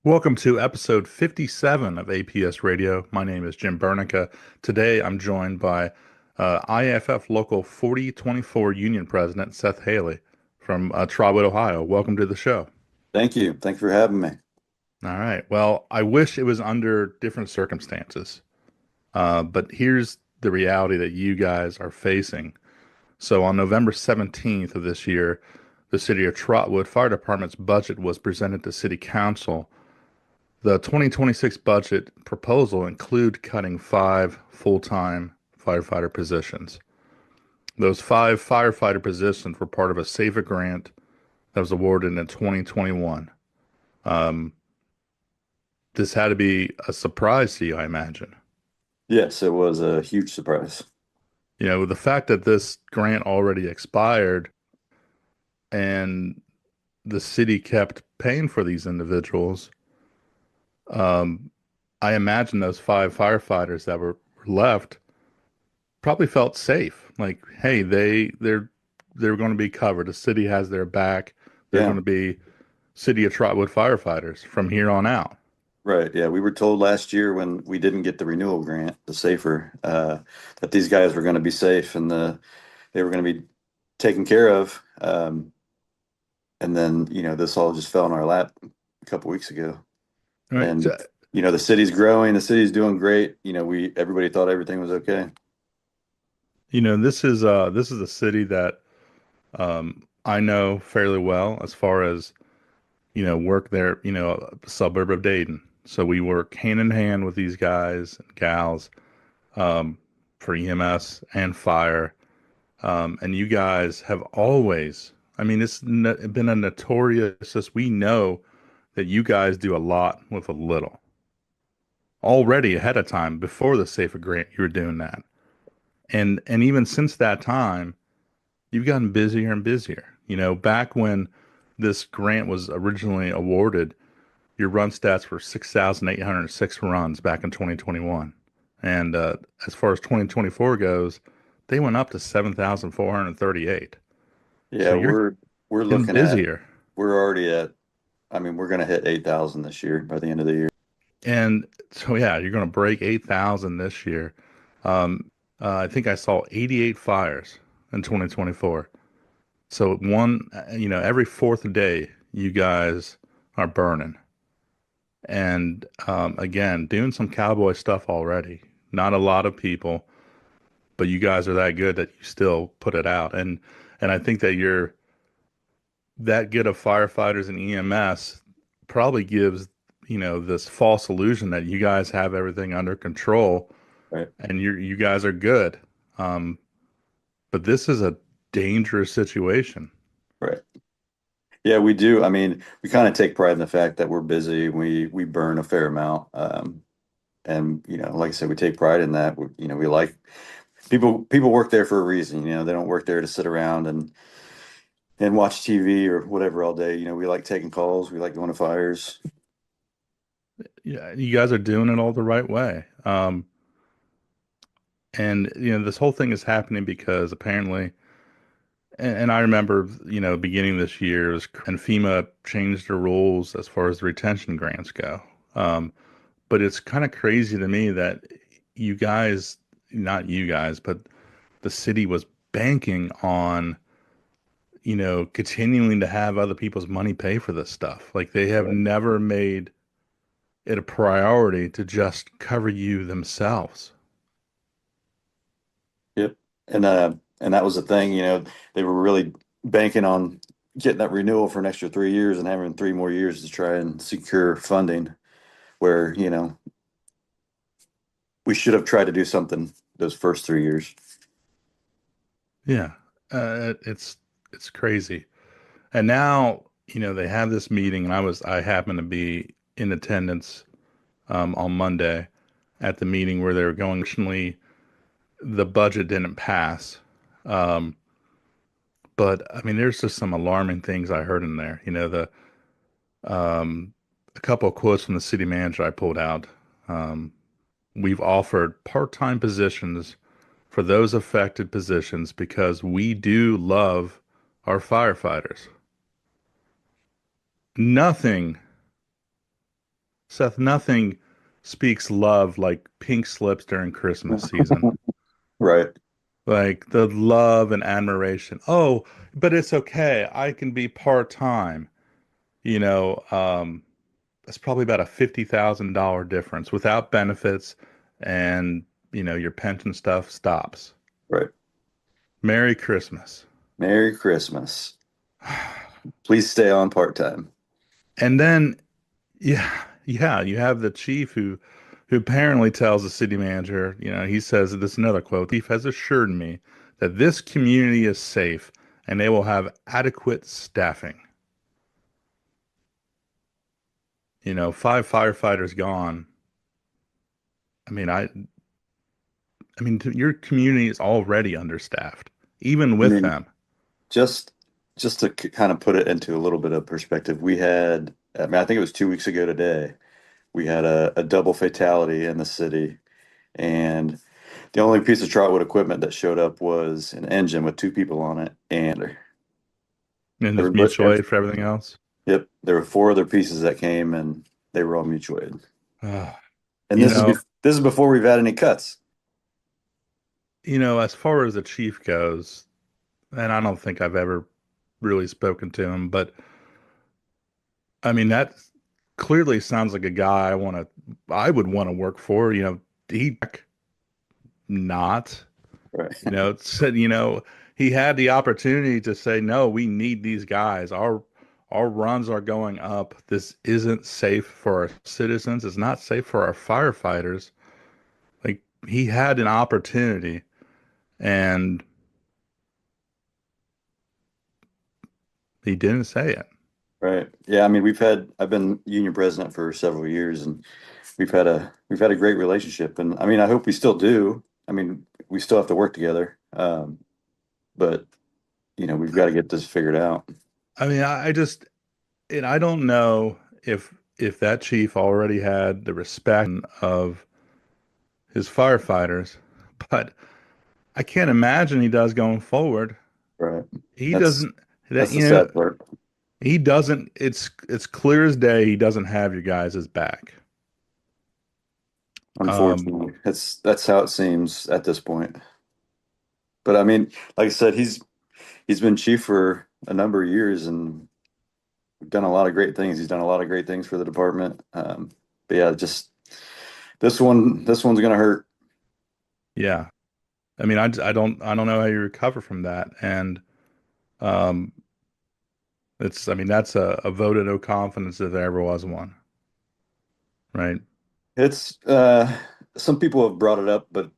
Welcome to episode 57 of APS Radio. My name is Jim Burneka. Today I'm joined by IFF Local 4024 Union President Seth Haley from Trotwood, Ohio. Welcome to the show. Thank you. Thank you for having me. All right. Well, I wish it was under different circumstances, but here's the reality that you guys are facing. So on November 17th of this year, the City of Trotwood Fire Department's budget was presented to City Council. The 2026 budget proposal include cutting 5 full-time firefighter positions. Those 5 firefighter positions were part of a SAFER grant that was awarded in 2021. Um, this had to be a surprise to you, I imagine. Yes, it was a huge surprise. You know, the fact that this grant already expired and the city kept paying for these individuals. Um, I imagine those 5 firefighters that were left probably felt safe. Like, hey, they're going to be covered. The city has their back. They're going Yeah, to be City of Trotwood firefighters from here on out. right. Yeah, we were told last year when we didn't get the renewal grant, the SAFER, that these guys were going to be safe and they were going to be taken care of. And then, this all just fell in our lap a couple weeks ago. All right. And, the city's growing, the city's doing great. Everybody thought everything was okay. This is a city that I know fairly well as far as work there, a suburb of Dayton. So we work hand in hand with these guys and gals um, for EMS and fire. And you guys have always, I mean, been a notorious, we know that you guys do a lot with a little. Already ahead of time, before the SAFER grant, you were doing that. And even since that time, you've gotten busier and busier. You know, back when this grant was originally awarded, your run stats were 6,806 runs back in 2021. And as far as 2024 goes, they went up to 7,438. So Yeah, you're we're getting looking at, busier. we're already at, we're going to hit 8,000 this year by the end of the year. And so, yeah, you're going to break 8,000 this year. I think I saw 88 fires in 2024. So every fourth day, you guys are burning. And again, doing some cowboy stuff already. Not a lot of people, but you guys are that good that you still put it out. And I think that you're that good of firefighters and EMS probably gives, this false illusion that you guys have everything under control Right. and you guys are good. Um, but this is a dangerous situation. Right. Yeah, we do. We kind of take pride in the fact that we're busy. We burn a fair amount. And like I said, we take pride in that. We like people work there for a reason. They don't work there to sit around and watch TV or whatever all day. We like taking calls. We like going to fires. Yeah, you guys are doing it all the right way. And this whole thing is happening because apparently, and I remember, beginning this year, and FEMA changed the rules as far as the retention grants go. But it's kind of crazy to me that you guys, not you guys, but the city was banking on, continuing to have other people's money pay for this stuff. Like they have Right. never made it a priority to just cover you themselves. Yep. And that was the thing. They were really banking on getting that renewal for an extra 3 years and having 3 more years to try and secure funding. Where we should have tried to do something those first 3 years. Yeah, it's crazy. And now, they have this meeting, and I happened to be in attendance on Monday at the meeting where they were going. Actually, the budget didn't pass, um, but I mean, there's just some alarming things I heard in there. Um, a couple of quotes from the city manager I pulled out. Um, we've offered part-time positions for those affected positions because we do love our firefighters. Nothing Seth, nothing speaks love like pink slips during Christmas season. Right, Like the love and admiration. Oh, but it's okay. I can be part-time. You know, it's probably about a $50,000 difference without benefits and, your pension stuff stops. right. Merry Christmas. Merry Christmas. Please stay on part-time. And then, yeah, yeah, you have the chief who apparently tells the city manager, he says this is another quote, "The chief has assured me that this community is safe and they will have adequate staffing." 5 firefighters gone. I mean, your community is already understaffed, even I with mean, them. just just to kind of put it into a little bit of perspective, we had, I mean, I think it was 2 weeks ago today, we had a double fatality in the city, and the only piece of Trotwood equipment that showed up was an engine with two people on it, and And there's everybody, mutual aid for everything else. yep, there were four other pieces that came, and they were all mutual aid. Uh, And you this is know, this is before we've had any cuts. as far as the chief goes, and I don't think I've ever really spoken to him, but I mean that clearly sounds like a guy I would want to work for. He not, Right, said, he had the opportunity to say, no, we need these guys. Our runs are going up. This isn't safe for our citizens. It's not safe for our firefighters. Like he had an opportunity and he didn't say it. right. Yeah, I mean, I've been union president for several years, and we've had a great relationship, and I mean, I hope we still do. I mean, we still have to work together, but we've got to get this figured out. I mean, I just, and I don't know if that chief already had the respect of his firefighters, but I can't imagine he does going forward. Right. He That's doesn't that that's the sad part. he doesn't it's clear as day he doesn't have your guys' back. Um Unfortunately, that's how it seems at this point. But I mean, like I said, he's been chief for a number of years and done a lot of great things. He's done a lot of great things for the department. But yeah, just this one's gonna hurt. yeah. I mean, I don't know how you recover from that. And um I mean that's a vote of no confidence if there ever was one, right? It's some people have brought it up, but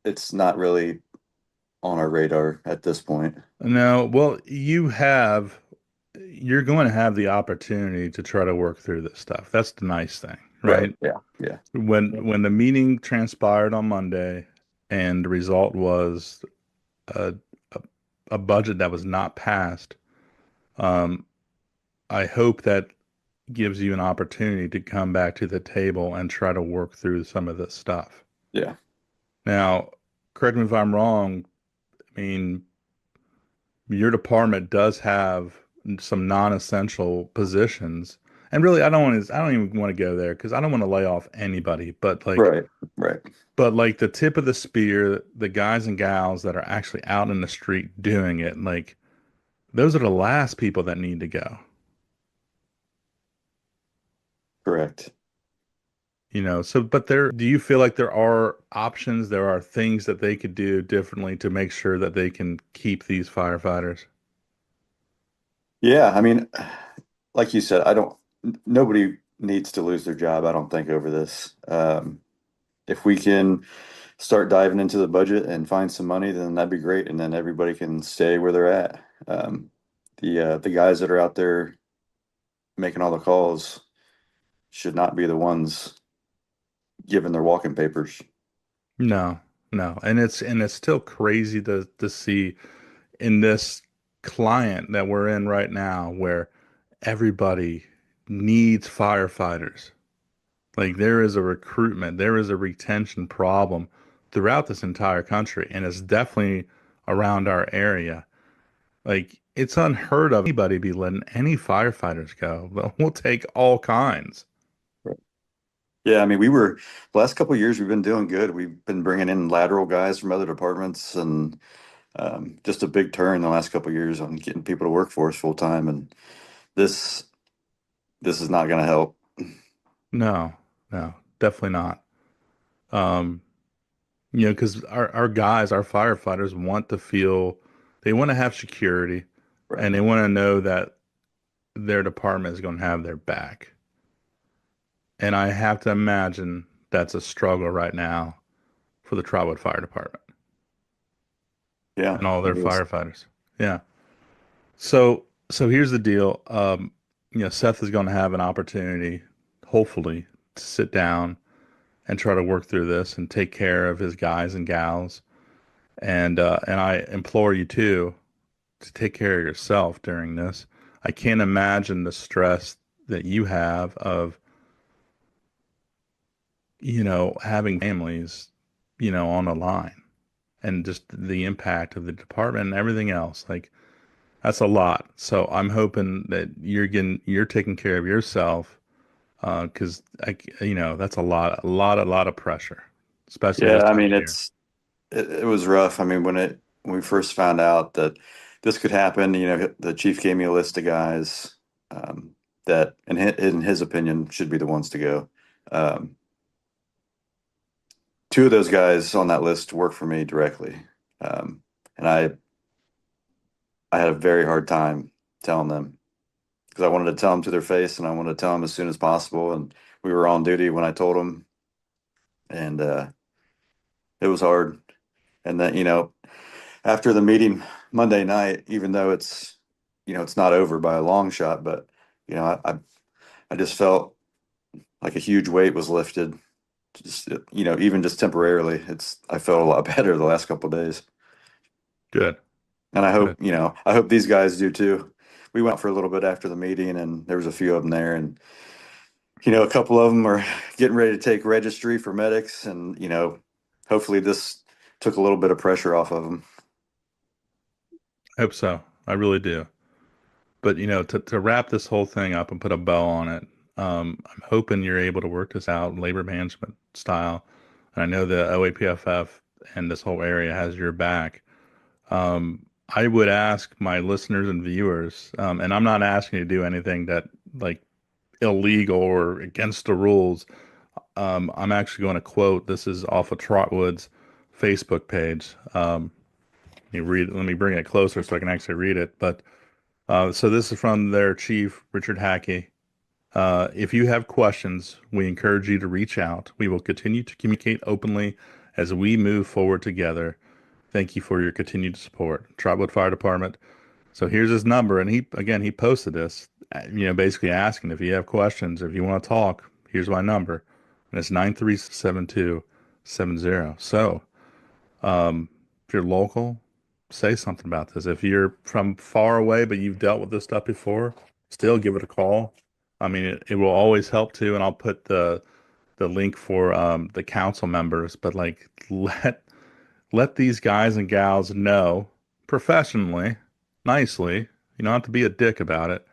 it's not really on our radar at this point. No, well, you're going to have the opportunity to try to work through this stuff. That's the nice thing, Right. right? Yeah. Yeah. When the meeting transpired on Monday and the result was a a, a budget that was not passed, um, I hope that gives you an opportunity to come back to the table and try to work through some of this stuff. Yeah. Now, correct me if I'm wrong. I mean, your department does have some non-essential positions. And really, I don't even want to go there because I don't want to lay off anybody, Right. Right. but like the tip of the spear, the guys and gals that are actually out in the street doing it, like those are the last people that need to go. Correct. So but do you feel like there are options, there are things that they could do differently to make sure that they can keep these firefighters? Yeah. I mean, like you said, nobody needs to lose their job, I don't think, over this. If we can start diving into the budget and find some money, then that'd be great. And then everybody can stay where they're at. The guys that are out there making all the calls should not be the ones given their walking papers. No, no. And it's still crazy to see in this client that we're in right now where everybody needs firefighters. Like there is a recruitment, there is a retention problem throughout this entire country, and it's definitely around our area. Like it's unheard of anybody be letting any firefighters go. But we'll take all kinds. Yeah, I mean, the last couple of years we've been doing good. We've been bringing in lateral guys from other departments, and just a big turn the last couple of years on getting people to work for us full time. And this this is not going to help. No, no, definitely not. Um, because our guys, our firefighters want to feel, they want to have security Right. and they want to know that their department is going to have their back. And I have to imagine that's a struggle right now for the Trotwood Fire Department Yeah, and all it their is. firefighters. Yeah. So here's the deal. Seth is going to have an opportunity, hopefully, to sit down and try to work through this and take care of his guys and gals. And I implore you too to take care of yourself during this. I can't imagine the stress that you have of, having families, on the line and just the impact of the department and everything else. Like that's a lot. So I'm hoping that you're taking care of yourself, because that's a lot of pressure, especially Yeah, this I time mean, of year. it was rough. I mean, when we first found out that this could happen, the chief gave me a list of guys um, that, in his opinion, should be the ones to go. Um, Two of those guys on that list work for me directly, and I had a very hard time telling them because I wanted to tell them to their face, and I wanted to tell them as soon as possible. And we were on duty when I told them, and it was hard. And then, after the meeting Monday night, even though it's not over by a long shot, but I just felt like a huge weight was lifted. Just even just temporarily, I felt a lot better the last couple of days, Good, and good. I hope these guys do too. We went for a little bit after the meeting, and there was a few of them there, and a couple of them are getting ready to take registry for medics, and hopefully this took a little bit of pressure off of them. Hope so. I really do. But to wrap this whole thing up and put a bow on it, I'm hoping you're able to work this out labor management style. And I know the OAPFF and this whole area has your back. I would ask my listeners and viewers, and I'm not asking you to do anything that like illegal or against the rules. I'm actually going to quote. This is off of Trotwood's Facebook page. Let me bring it closer so I can actually read it. But so this is from their chief, Richard Hackey. If you have questions, we encourage you to reach out. We will continue to communicate openly as we move forward together. Thank you for your continued support. Trotwood Fire Department. So here's his number, and he posted this, basically asking if you have questions, if you want to talk, here's my number, and it's 937-7270. So if you're local, say something about this. If you're from far away but you've dealt with this stuff before, still give it a call. I mean, it will always help too, and I'll put the link for the council members. But like, let these guys and gals know professionally, nicely. You don't have to be a dick about it,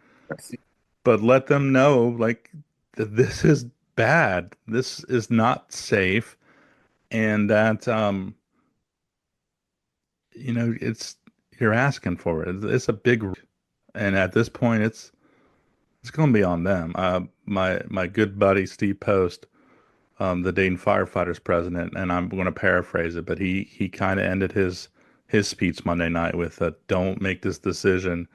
but let them know like that this is bad. This is not safe, and that it's you're asking for it. It's a big, and at this point, it's going to be on them. My good buddy Steve Post, the Dayton Firefighters president, and I'm going to paraphrase it, but he kind of ended his speech Monday night with "Don't make this decision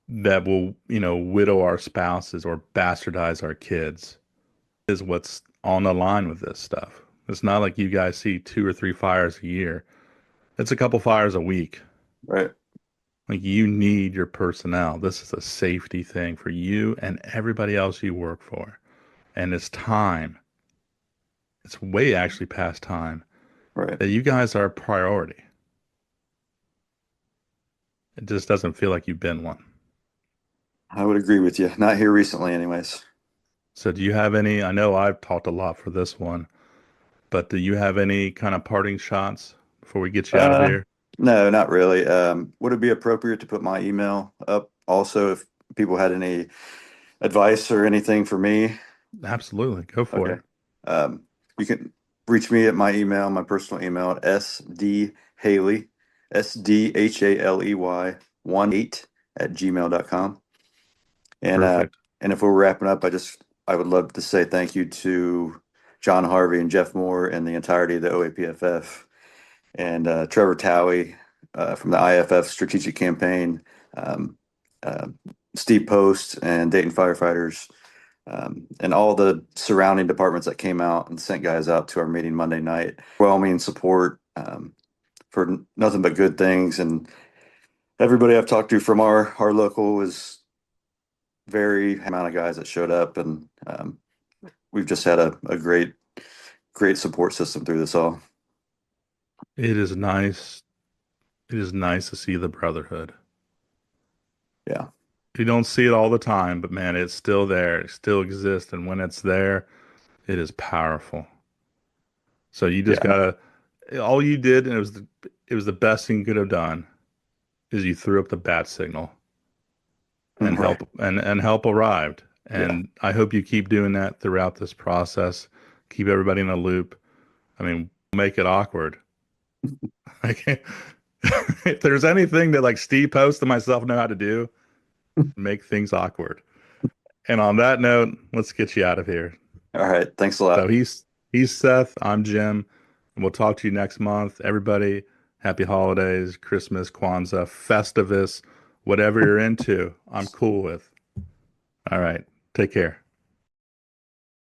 that will widow our spouses or bastardize our kids." Is what's on the line with this stuff. It's not like you guys see 2 or 3 fires a year. It's a couple fires a week. Right. Like you need your personnel. This is a safety thing for you and everybody else you work for. And it's time. It's way actually past time Right. that you guys are a priority. It just doesn't feel like you've been one. I would agree with you. Not here recently, anyways. So do you have any, I know I've talked a lot for this one, but do you have any kind of parting shots before we get you out of Uh, here? no, not really. Would it be appropriate to put my email up also if people had any advice or anything for me? Absolutely. Go for Okay. it. You can reach me at my email, my personal email at sdhaley, SDHALEY 18 at gmail.com. And Perfect. and if we're wrapping up, I would love to say thank you to John Harvey and Jeff Moore and the entirety of the OAPFF and Trevor Towie from the IFF Strategic Campaign, um, uh, Steve Post and Dayton Firefighters, and all the surrounding departments that came out and sent guys out to our meeting Monday night. Overwhelming support for nothing but good things. And everybody I've talked to from our local was very amount of guys that showed up, and we've just had a great support system through this all. It is nice. It is nice to see the brotherhood. Yeah, You don't see it all the time, but man, it's still there. It still exists. And when it's there, it is powerful. So you just yeah, gotta, all you did, and it was the best thing you could have done, is you threw up the bat signal and right, help arrived. yeah. And I hope you keep doing that throughout this process. Keep everybody in a loop. I mean, make it awkward. Like, if there's anything that like Steve Post and myself know how to do, make things awkward. And on that note, let's get you out of here. All right, thanks a So lot. he's Seth, I'm Jim, and we'll talk to you next month. Everybody, happy holidays, Christmas, Kwanzaa, Festivus, whatever you're into, I'm cool with. All right, take care.